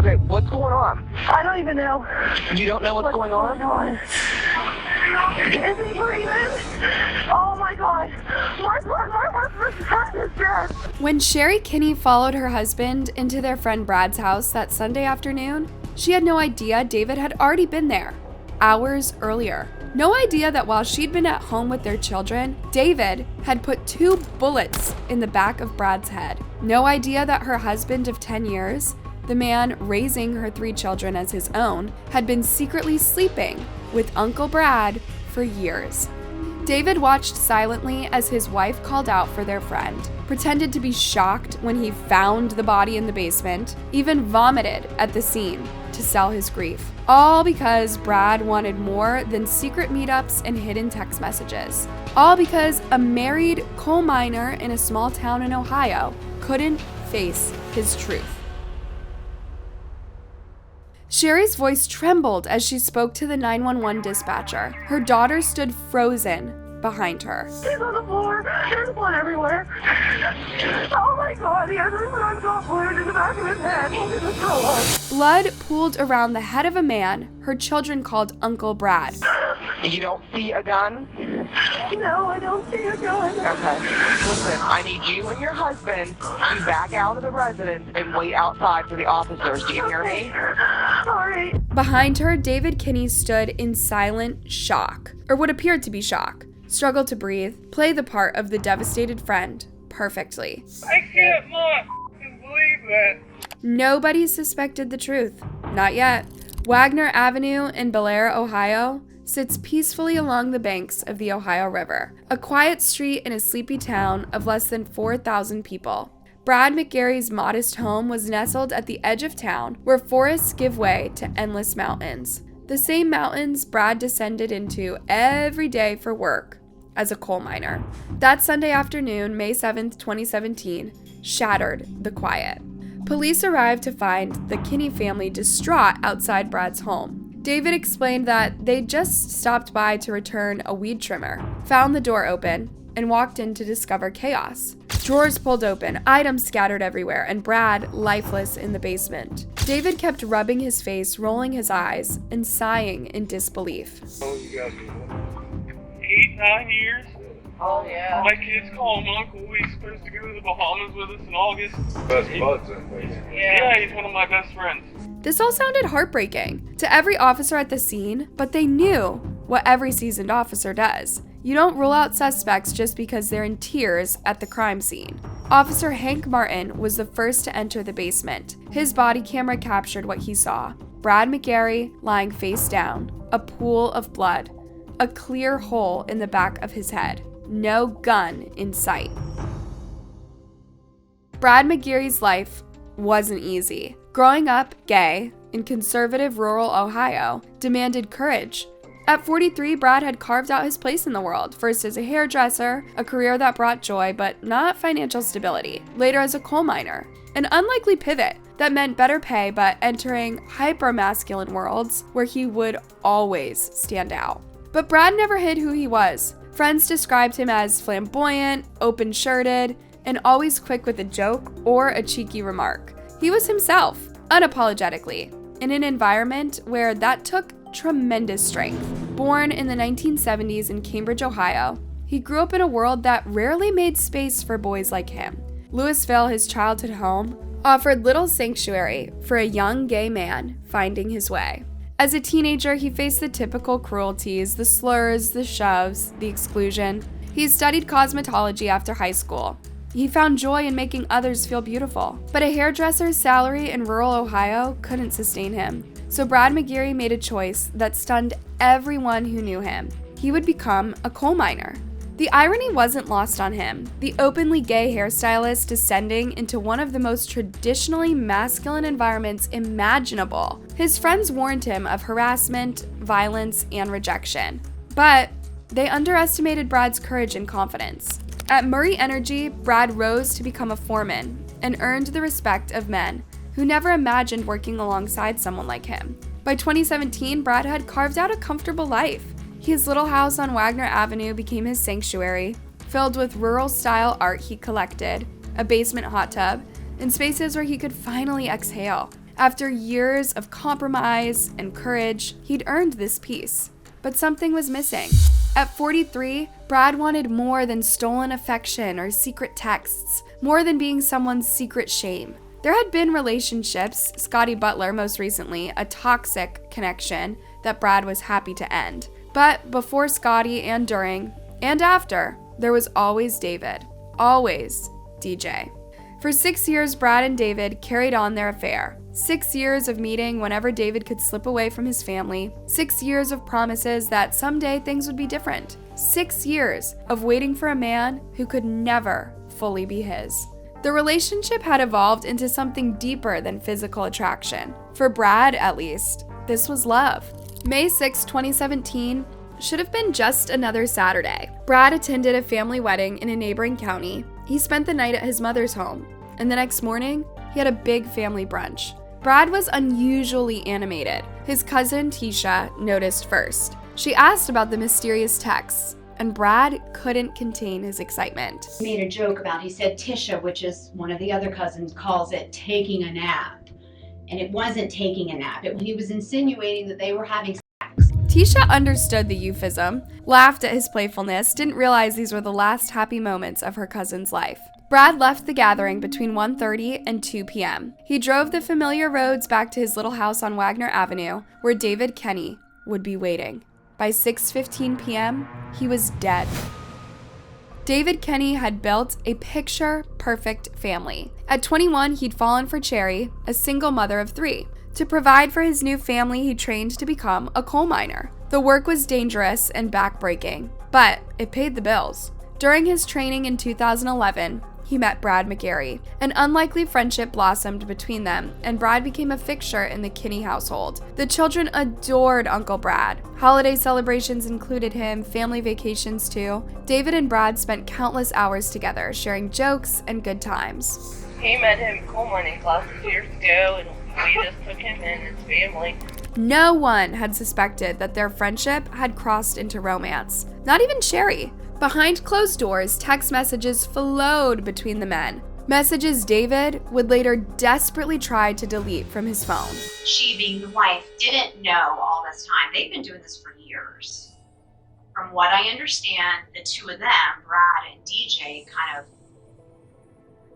Okay, what's going on? I don't even know. You don't know what's going on? Is he breathing? Oh my God. My son is dead. When Cheri Kinney followed her husband into their friend Brad's house that Sunday afternoon, she had no idea David had already been there, hours earlier. No idea that while she'd been at home with their children, David had put 2 bullets in the back of Brad's head. No idea that her husband of 10 years, the man raising her 3 children as his own, had been secretly sleeping with Uncle Brad for years. David watched silently as his wife called out for their friend, pretended to be shocked when he found the body in the basement, even vomited at the scene to sell his grief. All because Brad wanted more than secret meetups and hidden text messages. All because a married coal miner in a small town in Ohio couldn't face his truth. Cheri's voice trembled as she spoke to the 911 dispatcher. Her daughter stood frozen behind her. He's on the floor. There's blood everywhere. Oh my God, he has a gun wound in the back of his head. He's gonna throw up. Blood pooled around the head of a man her children called Uncle Brad. You don't see a gun? No, I don't see a gun. Okay. Listen, I need you and your husband to back out of the residence and wait outside for the officers. Do you hear me? All right. Behind her, David Kinney stood in silent shock, or what appeared to be shock, struggled to breathe, play the part of the devastated friend perfectly. I can't not believe that. Nobody suspected the truth. Not yet. Wagner Avenue in Bel Air, Ohio, sits peacefully along the banks of the Ohio River, a quiet street in a sleepy town of less than 4,000 people. Brad McGarry's modest home was nestled at the edge of town, where forests give way to endless mountains. The same mountains Brad descended into every day for work as a coal miner. That Sunday afternoon, May 7th, 2017, shattered the quiet. Police arrived to find the Kinney family distraught outside Brad's home. David explained that they'd just stopped by to return a weed trimmer, found the door open, and walked in to discover chaos. Drawers pulled open, items scattered everywhere, and Brad lifeless in the basement. David kept rubbing his face, rolling his eyes, and sighing in disbelief. Oh, you guys 8, 9 years? Oh yeah. My kids call him Uncle. He's supposed to go to the Bahamas with us in August. Best buds, I think. Yeah, he's one of my best friends. This all sounded heartbreaking to every officer at the scene, but they knew what every seasoned officer does. You don't rule out suspects just because they're in tears at the crime scene. Officer Hank Martin was the first to enter the basement. His body camera captured what he saw. Brad McGarry lying face down, a pool of blood, a clear hole in the back of his head, no gun in sight. Brad McGarry's life wasn't easy. Growing up gay in conservative rural Ohio demanded courage. At 43, Brad had carved out his place in the world, first as a hairdresser, a career that brought joy but not financial stability, later as a coal miner, an unlikely pivot that meant better pay but entering hyper-masculine worlds where he would always stand out. But Brad never hid who he was. Friends described him as flamboyant, open-shirted, and always quick with a joke or a cheeky remark. He was himself, unapologetically, in an environment where that took tremendous strength. Born in the 1970s in Cambridge, Ohio, he grew up in a world that rarely made space for boys like him. Louisville, his childhood home, offered little sanctuary for a young gay man finding his way. As a teenager, he faced the typical cruelties, the slurs, the shoves, the exclusion. He studied cosmetology after high school. He found joy in making others feel beautiful. But a hairdresser's salary in rural Ohio couldn't sustain him. So Brad McGarry made a choice that stunned everyone who knew him. He would become a coal miner. The irony wasn't lost on him. The openly gay hairstylist descending into one of the most traditionally masculine environments imaginable. His friends warned him of harassment, violence, and rejection. But they underestimated Brad's courage and confidence. At Murray Energy, Brad rose to become a foreman and earned the respect of men who never imagined working alongside someone like him. By 2017, Brad had carved out a comfortable life. His little house on Wagner Avenue became his sanctuary, filled with rural-style art he collected, a basement hot tub, and spaces where he could finally exhale. After years of compromise and courage, he'd earned this peace. But something was missing. At 43, Brad wanted more than stolen affection or secret texts, more than being someone's secret shame. There had been relationships, Scotty Butler most recently, a toxic connection that Brad was happy to end. But before Scotty and during and after, there was always David. Always DJ. For 6 years, Brad and David carried on their affair. 6 years of meeting whenever David could slip away from his family. 6 years of promises that someday things would be different. 6 years of waiting for a man who could never fully be his. The relationship had evolved into something deeper than physical attraction. For Brad, at least, this was love. May 6, 2017 should have been just another Saturday. Brad attended a family wedding in a neighboring county. He spent the night at his mother's home, and the next morning, he had a big family brunch. Brad was unusually animated. His cousin, Tisha, noticed first. She asked about the mysterious texts, and Brad couldn't contain his excitement. He made a joke about, he said Tisha, which is one of the other cousins, calls it taking a nap. And it wasn't taking a nap. He was insinuating that they were having sex. Tisha understood the euphemism, laughed at his playfulness, didn't realize these were the last happy moments of her cousin's life. Brad left the gathering between 1:30 and 2 p.m. He drove the familiar roads back to his little house on Wagner Avenue, where David Kinney would be waiting. By 6:15 p.m., he was dead. David Kinney had built a picture-perfect family. At 21, he'd fallen for Cheri, a single mother of 3. To provide for his new family, he trained to become a coal miner. The work was dangerous and backbreaking, but it paid the bills. During his training in 2011, he met Brad McGarry. An unlikely friendship blossomed between them, and Brad became a fixture in the Kinney household. The children adored Uncle Brad. Holiday celebrations included him, family vacations too. David and Brad spent countless hours together, sharing jokes and good times. He met him in coal mining classes years ago, and we just took him in his family. No one had suspected that their friendship had crossed into romance. Not even Cheri. Behind closed doors, text messages flowed between the men. Messages David would later desperately try to delete from his phone. She, being the wife, didn't know all this time. They've been doing this for years. From what I understand, the two of them, Brad and DJ, kind of,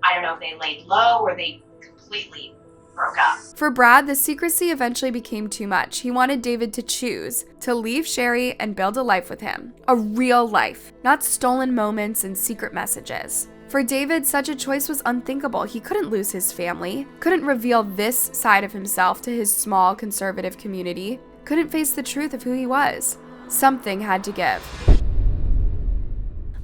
I don't know if they laid low or they completely broke up. For Brad, the secrecy eventually became too much. He wanted David to choose to leave Cheri and build a life with him. A real life, not stolen moments and secret messages. For David, such a choice was unthinkable. He couldn't lose his family, couldn't reveal this side of himself to his small conservative community, couldn't face the truth of who he was. Something had to give.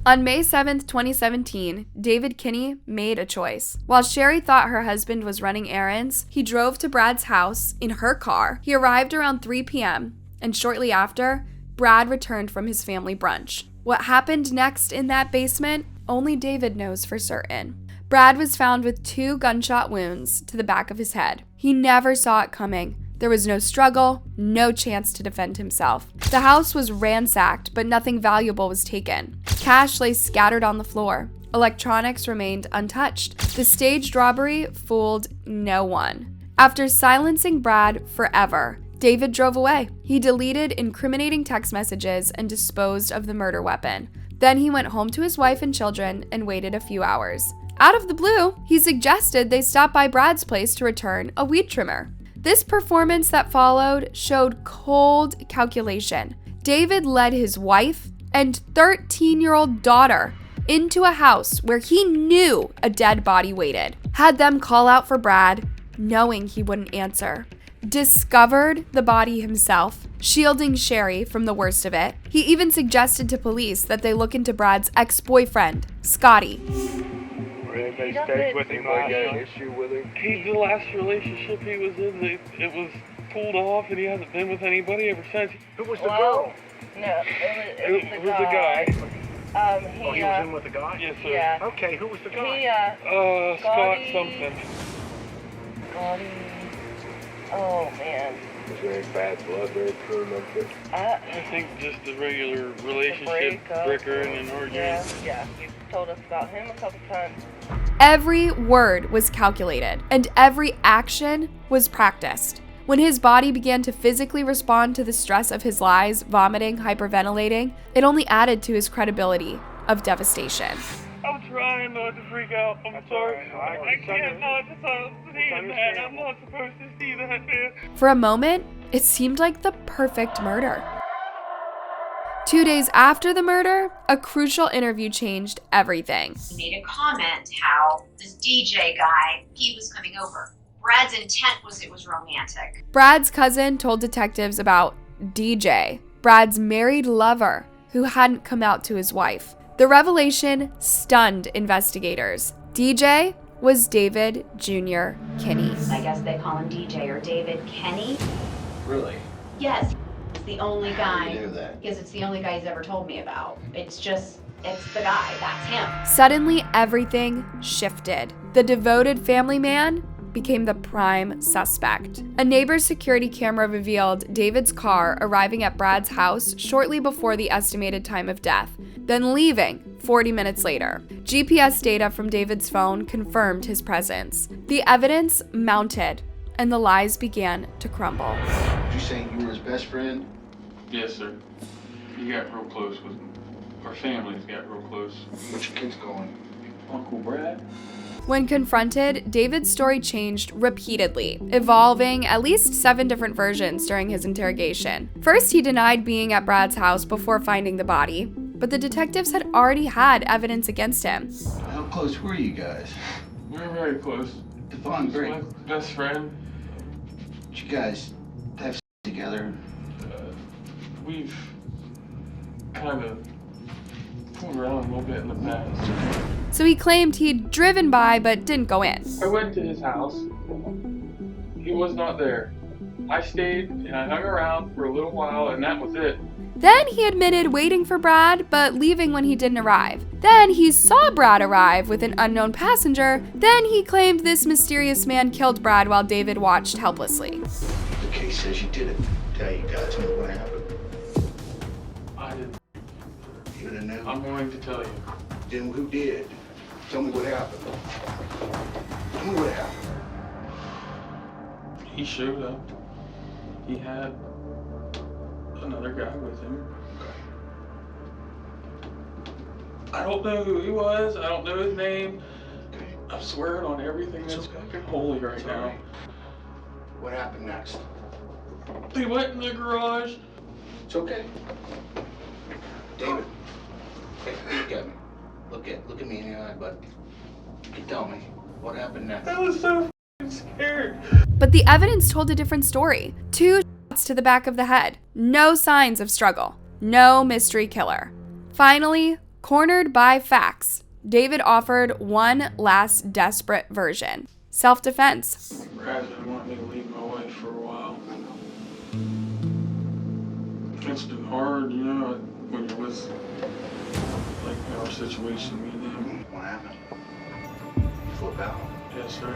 On May 7, 2017, David Kinney made a choice. While Cheri thought her husband was running errands, he drove to Brad's house in her car. He arrived around 3 p.m., and shortly after, Brad returned from his family brunch. What happened next in that basement, only David knows for certain. Brad was found with 2 gunshot wounds to the back of his head. He never saw it coming. There was no struggle, no chance to defend himself. The house was ransacked, but nothing valuable was taken. Cash lay scattered on the floor. Electronics remained untouched. The staged robbery fooled no one. After silencing Brad forever, David drove away. He deleted incriminating text messages and disposed of the murder weapon. Then he went home to his wife and children and waited a few hours. Out of the blue, he suggested they stop by Brad's place to return a weed trimmer. This performance that followed showed cold calculation. David led his wife and 13-year-old daughter into a house where he knew a dead body waited, had them call out for Brad, knowing he wouldn't answer, discovered the body himself, shielding Cheri from the worst of it. He even suggested to police that they look into Brad's ex-boyfriend, Scotty. They stayed with him. I got an issue with him. The last relationship he was in, it was pulled off, and he hasn't been with anybody ever since. Who was the girl? No, it was the guy. He was in with the guy? Yes, sir. Yeah. Okay, who was the guy? Scott something. Scotty. Oh, man. Was there any bad blood there between them two? I think just the regular relationship, bickering and arguing. Yeah, you told us about him a couple times. Every word was calculated, and every action was practiced. When his body began to physically respond to the stress of his lies, vomiting, hyperventilating, it only added to his credibility of devastation. I'm trying not to freak out. I'm sorry. I can't not stop seeing that. I'm not supposed to see that, man. For a moment, it seemed like the perfect murder. 2 days after the murder, a crucial interview changed everything. He made a comment how this DJ guy, he was coming over. Brad's intent was it was romantic. Brad's cousin told detectives about DJ, Brad's married lover, who hadn't come out to his wife. The revelation stunned investigators. DJ was David Jr. Kinney. I guess they call him DJ or David Kinney. Really? Yes, it's the only guy. You knew that. Because it's the only guy he's ever told me about. It's the guy. That's him. Suddenly, everything shifted. The devoted family man became the prime suspect. A neighbor's security camera revealed David's car arriving at Brad's house shortly before the estimated time of death, then leaving 40 minutes later. GPS data from David's phone confirmed his presence. The evidence mounted, and the lies began to crumble. Did you say you were his best friend? Yes, sir. He got real close with me. Our families got real close. Where's your kids going? Uncle Brad? When confronted, David's story changed repeatedly, evolving at least 7 different versions during his interrogation. First, he denied being at Brad's house before finding the body, but the detectives had already had evidence against him. How close were you guys? We were very close. Devon, He's great. my best friend. Did you guys have together? We've kind of fooled around a little bit in the past. So he claimed he'd driven by but didn't go in. I went to his house. He was not there. I stayed and I hung around for a little while and that was it. Then he admitted waiting for Brad but leaving when he didn't arrive. Then he saw Brad arrive with an unknown passenger. Then he claimed this mysterious man killed Brad while David watched helplessly. The case says you did it. Tell you guys what happened. I didn't. You didn't know? I'm going to tell you. Then who did? Tell me what happened. Tell me what happened. He showed up. He had another guy with him. I don't know who he was. I don't know his name. Okay. I'm swearing on everything that's It's okay. fucking holy right It's now. all right. What happened next? They went in the garage. It's okay. David, hey, look at me. Look at me in the eye, bud. You tell me what happened next. I was so fucking scared. But the evidence told a different story. 2 shots to the back of the head. No signs of struggle. No mystery killer. Finally, cornered by facts, David offered one last desperate version. Self-defense. Brad didn't want me to leave my wife for a while. It's been hard, you know, when you're with, like, our situation, me and him. What happened? You flip out. Yes, sir.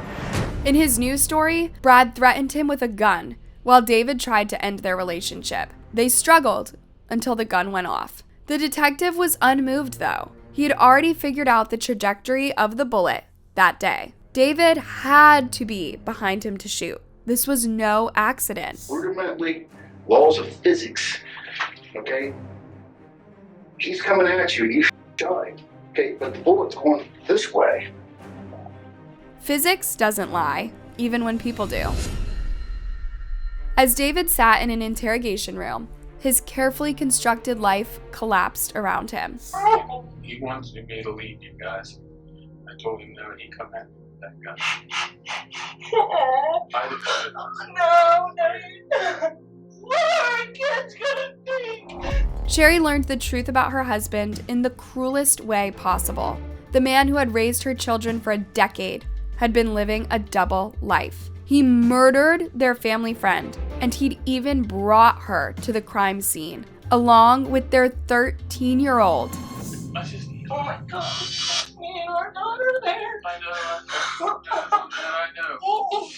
In his news story, Brad threatened him with a gun, while David tried to end their relationship. They struggled until the gun went off. The detective was unmoved, though. He had already figured out the trajectory of the bullet that day. David had to be behind him to shoot. This was no accident. Rudimentary laws of physics. Okay? He's coming at you, you shot him. Okay, but the bullet's going this way. Physics doesn't lie, even when people do. As David sat in an interrogation room, his carefully constructed life collapsed around him. He wanted me to leave you guys. I told him no, and he come at me with that gun. I did No, what are our kids gonna think? Cheri learned the truth about her husband in the cruelest way possible. The man who had raised her children for a decade had been living a double life. He murdered their family friend, and he'd even brought her to the crime scene, along with their 13-year-old. I just, Oh my God, me and our daughter there. I know.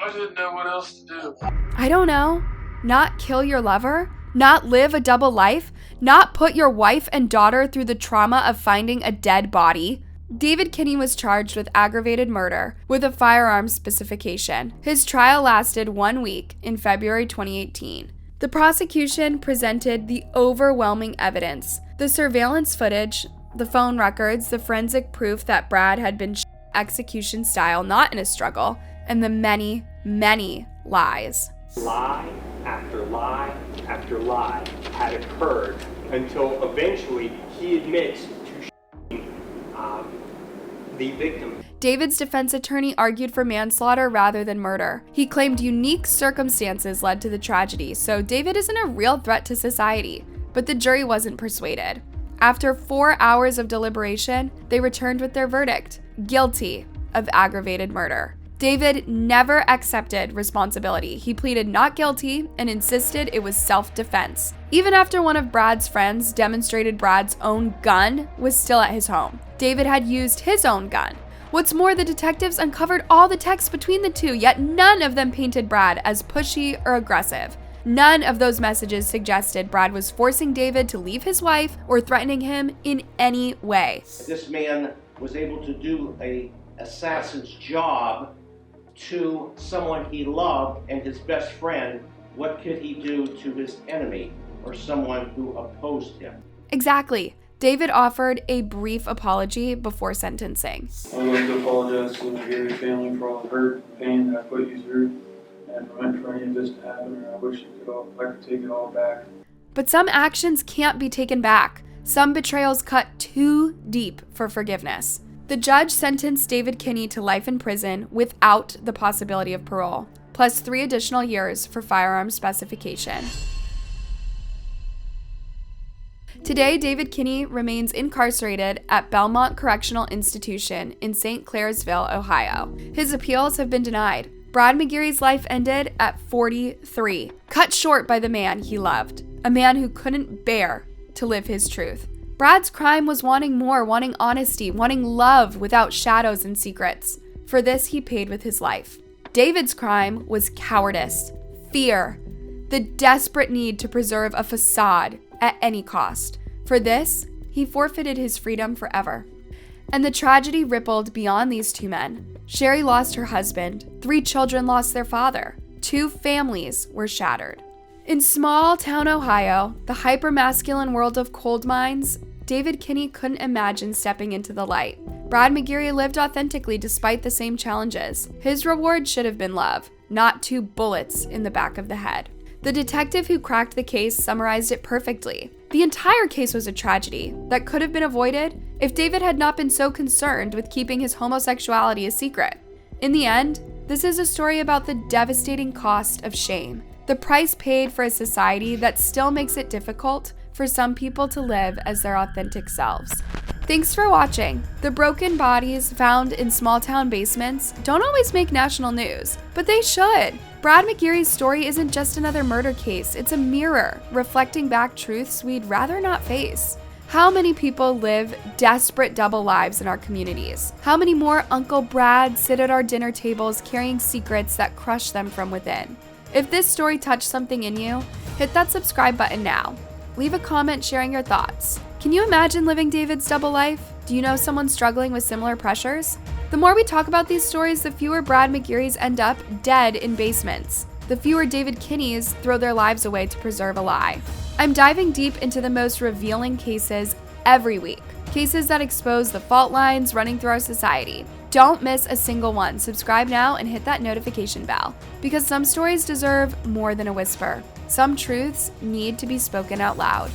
I didn't know what else to do. I don't know. Not kill your lover? Not live a double life? Not put your wife and daughter through the trauma of finding a dead body? David Kinney was charged with aggravated murder with a firearm specification. His trial lasted 1 week in February 2018. The prosecution presented the overwhelming evidence: the surveillance footage, the phone records, the forensic proof that Brad had been execution style, not in a struggle, and the many, many lies. Lie after lie after lie had occurred until eventually he admits to the victim. David's defense attorney argued for manslaughter rather than murder. He claimed unique circumstances led to the tragedy, so David isn't a real threat to society. But the jury wasn't persuaded. After 4 hours of deliberation, they returned with their verdict: guilty of aggravated murder. David never accepted responsibility. He pleaded not guilty and insisted it was self-defense, even after one of Brad's friends demonstrated Brad's own gun was still at his home. David had used his own gun. What's more, the detectives uncovered all the texts between the two, yet none of them painted Brad as pushy or aggressive. None of those messages suggested Brad was forcing David to leave his wife or threatening him in any way. This man was able to do an assassin's job to someone he loved and his best friend. What could he do to his enemy or someone who opposed him? Exactly. David offered a brief apology before sentencing. I would like to apologize to the McGarry family for all the hurt and pain that I put you through, and for any of this to happen, or I wish I could take it all back. But some actions can't be taken back. Some betrayals cut too deep for forgiveness. The judge sentenced David Kinney to life in prison without the possibility of parole, plus 3 additional years for firearm specification. Today, David Kinney remains incarcerated at Belmont Correctional Institution in St. Clairsville, Ohio. His appeals have been denied. Brad McGarry's life ended at 43, cut short by the man he loved, a man who couldn't bear to live his truth. Brad's crime was wanting more, wanting honesty, wanting love without shadows and secrets. For this, he paid with his life. David's crime was cowardice, fear, the desperate need to preserve a facade at any cost. For this, he forfeited his freedom forever. And the tragedy rippled beyond these 2 men. Cheri lost her husband, 3 children lost their father, 2 families were shattered. In small-town Ohio, the hyper-masculine world of coal mines, David Kinney couldn't imagine stepping into the light. Brad McGarry lived authentically despite the same challenges. His reward should have been love, not 2 bullets in the back of the head. The detective who cracked the case summarized it perfectly. The entire case was a tragedy that could have been avoided if David had not been so concerned with keeping his homosexuality a secret. In the end, this is a story about the devastating cost of shame, the price paid for a society that still makes it difficult for some people to live as their authentic selves. Thanks for watching. The broken bodies found in small-town basements don't always make national news, but they should. Brad McGarry's story isn't just another murder case, it's a mirror reflecting back truths we'd rather not face. How many people live desperate double lives in our communities? How many more Uncle Brad sit at our dinner tables carrying secrets that crush them from within? If this story touched something in you, hit that subscribe button now. Leave a comment sharing your thoughts. Can you imagine living David's double life? Do you know someone struggling with similar pressures? The more we talk about these stories, the fewer Brad McGarrys end up dead in basements. The fewer David Kinneys throw their lives away to preserve a lie. I'm diving deep into the most revealing cases every week. Cases that expose the fault lines running through our society. Don't miss a single one. Subscribe now and hit that notification bell. Because some stories deserve more than a whisper. Some truths need to be spoken out loud.